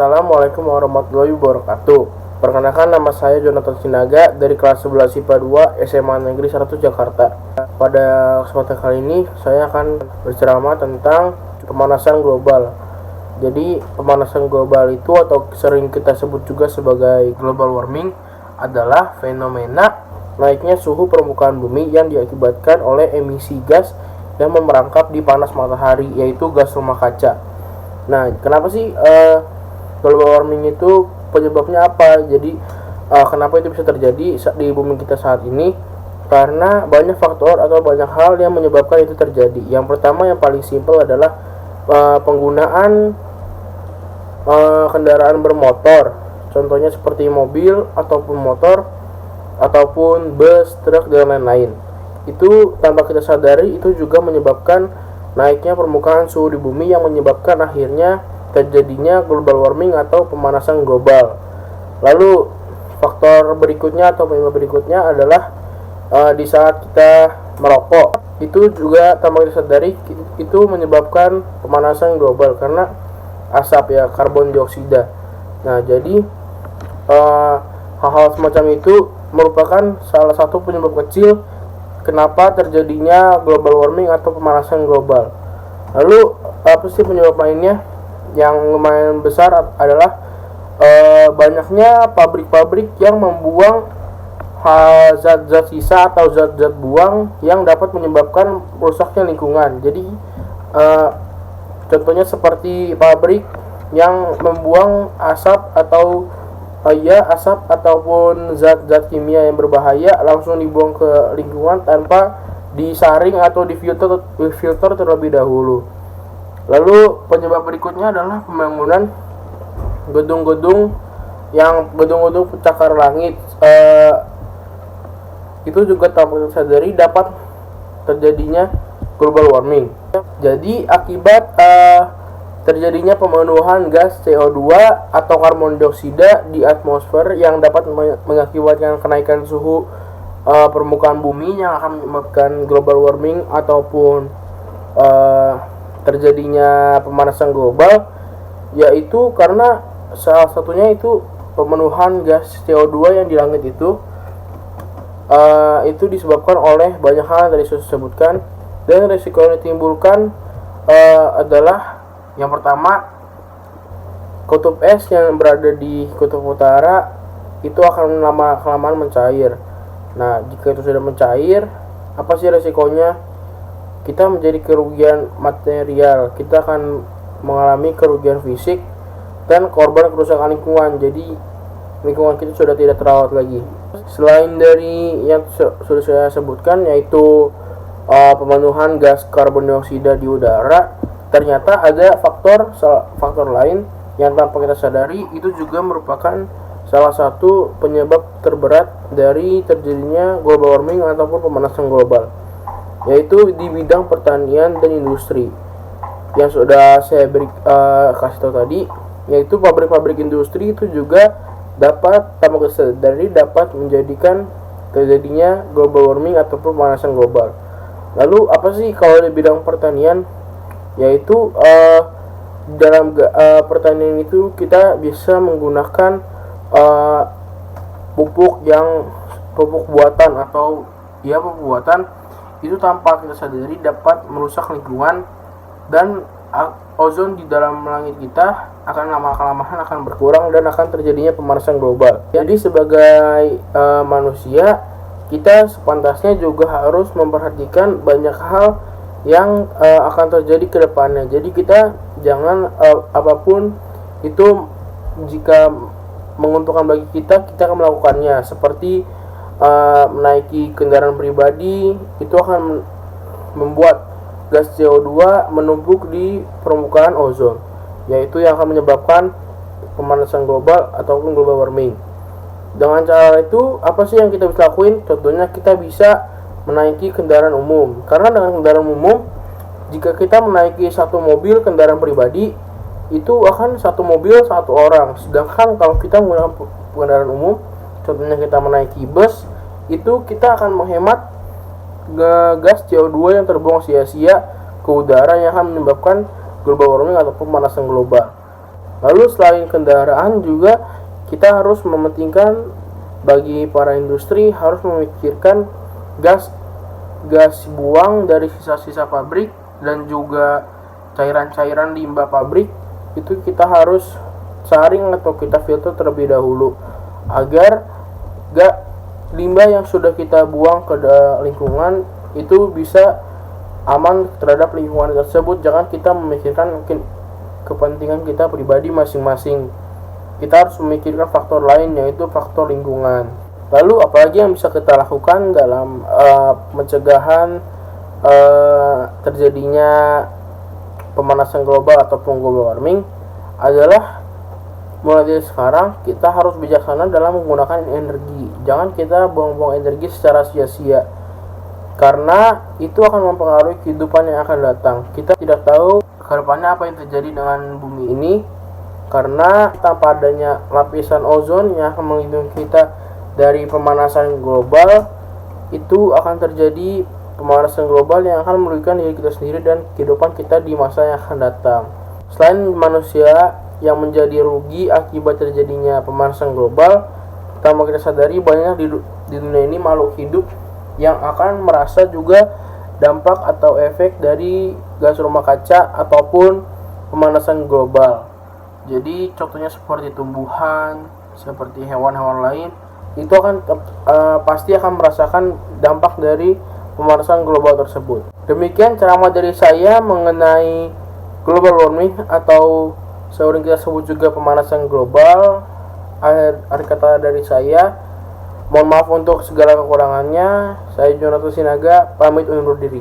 Assalamualaikum warahmatullahi wabarakatuh. Perkenalkan, nama saya Jonathan Sinaga dari kelas 11 IPA 2 SMA Negeri 1 Jakarta. Pada kesempatan kali ini saya akan berceramah tentang pemanasan global. Jadi pemanasan global itu atau sering kita sebut juga sebagai global warming adalah fenomena naiknya suhu permukaan bumi yang diakibatkan oleh emisi gas yang memerangkap di panas matahari, yaitu gas rumah kaca. Nah, kenapa sih global warming itu penyebabnya apa? Jadi kenapa itu bisa terjadi di bumi kita saat ini? Karena banyak faktor atau banyak hal yang menyebabkan itu terjadi. Yang pertama, yang paling simpel adalah penggunaan kendaraan bermotor. Contohnya seperti mobil ataupun motor ataupun bus, truk dan lain-lain. Itu tanpa kita sadari itu juga menyebabkan naiknya permukaan suhu di bumi yang menyebabkan akhirnya terjadinya global warming atau pemanasan global. Lalu faktor berikutnya atau penyebab berikutnya adalah di saat kita merokok, itu juga tanpa kita sadari itu menyebabkan pemanasan global karena asap, ya, karbon dioksida. Nah, jadi hal-hal semacam itu merupakan salah satu penyebab kecil kenapa terjadinya global warming atau pemanasan global. Lalu apa sih penyebab lainnya? Yang lumayan besar adalah banyaknya pabrik-pabrik yang membuang zat-zat sisa atau zat-zat buang yang dapat menyebabkan rusaknya lingkungan. Jadi contohnya seperti pabrik yang membuang asap ataupun zat-zat kimia yang berbahaya langsung dibuang ke lingkungan tanpa disaring atau difilter terlebih dahulu. Lalu penyebab berikutnya adalah pembangunan gedung-gedung pencakar langit. Itu juga tanpa disadari dapat terjadinya global warming. Jadi akibat terjadinya pemenuhan gas CO2 atau karbon dioksida di atmosfer yang dapat mengakibatkan kenaikan suhu permukaan bumi yang akan menyebabkan global warming ataupun terjadinya pemanasan global, yaitu karena salah satunya itu pemenuhan gas CO2 yang di langit itu disebabkan oleh banyak hal yang tadi saya sebutkan, dan risiko yang ditimbulkan adalah yang pertama, kutub es yang berada di kutub utara itu akan lama-kelamaan mencair. Nah, jika itu sudah mencair, apa sih resikonya? Kita menjadi kerugian material, kita akan mengalami kerugian fisik dan korban kerusakan lingkungan. Jadi lingkungan kita sudah tidak terawat lagi. Selain dari yang sudah saya sebutkan, yaitu pemenuhan gas karbon dioksida di udara, ternyata ada faktor lain yang tanpa kita sadari itu juga merupakan salah satu penyebab terberat dari terjadinya global warming ataupun pemanasan global, yaitu di bidang pertanian dan industri. Yang sudah saya kasih tahu tadi, yaitu pabrik-pabrik industri itu juga dapat tanpa kita sadari dapat menjadikan terjadinya global warming ataupun pemanasan global. Lalu apa sih kalau di bidang pertanian? Yaitu dalam pertanian itu kita bisa menggunakan pupuk buatan atau pupuk buatan itu tanpa kita sadari dapat merusak lingkungan, dan ozon di dalam langit kita akan lama-kelamaan akan berkurang dan akan terjadinya pemanasan global. Jadi sebagai manusia, kita sepantasnya juga harus memperhatikan banyak hal yang akan terjadi ke depannya. Jadi kita jangan apapun itu jika menguntungkan bagi kita akan melakukannya. Seperti menaiki kendaraan pribadi itu akan membuat gas CO2 menumpuk di permukaan ozon, yaitu yang akan menyebabkan pemanasan global ataupun global warming. Dengan cara itu, apa sih yang kita bisa lakuin? Contohnya kita bisa menaiki kendaraan umum. Karena dengan kendaraan umum, jika kita menaiki satu mobil kendaraan pribadi, itu akan satu mobil satu orang. Sedangkan kalau kita menggunakan kendaraan umum, contohnya kita menaiki bus, itu kita akan menghemat gas CO2 yang terbuang sia-sia ke udara yang akan menyebabkan global warming atau pemanasan global. Lalu selain kendaraan juga kita harus mementingkan, bagi para industri harus memikirkan gas buang dari sisa-sisa pabrik dan juga cairan-cairan limbah pabrik. Itu kita harus saring atau kita filter terlebih dahulu agar limbah yang sudah kita buang ke lingkungan itu bisa aman terhadap lingkungan tersebut. Jangan kita memikirkan mungkin kepentingan kita pribadi masing-masing. Kita harus memikirkan faktor lain, yaitu faktor lingkungan. Lalu apalagi yang bisa kita lakukan dalam pencegahan terjadinya pemanasan global ataupun global warming adalah mulai dari sekarang kita harus bijaksana dalam menggunakan energi. Jangan kita buang-buang energi secara sia-sia, karena itu akan mempengaruhi kehidupan yang akan datang. Kita tidak tahu kedepannya apa yang terjadi dengan bumi ini, karena tanpa adanya lapisan ozon yang akan melindungi kita dari pemanasan global, itu akan terjadi pemanasan global yang akan merugikan diri kita sendiri dan kehidupan kita di masa yang akan datang. Selain manusia yang menjadi rugi akibat terjadinya pemanasan global, tanpa kita sadari banyak di dunia ini makhluk hidup yang akan merasa juga dampak atau efek dari gas rumah kaca ataupun pemanasan global. Jadi contohnya seperti tumbuhan, seperti hewan-hewan lain, itu akan pasti akan merasakan dampak dari pemanasan global tersebut. Demikian ceramah dari saya mengenai global warming atau sering kita sebut juga pemanasan global. Akhir kata dari saya, mohon maaf untuk segala kekurangannya. Saya Jonathan Sinaga, pamit undur diri.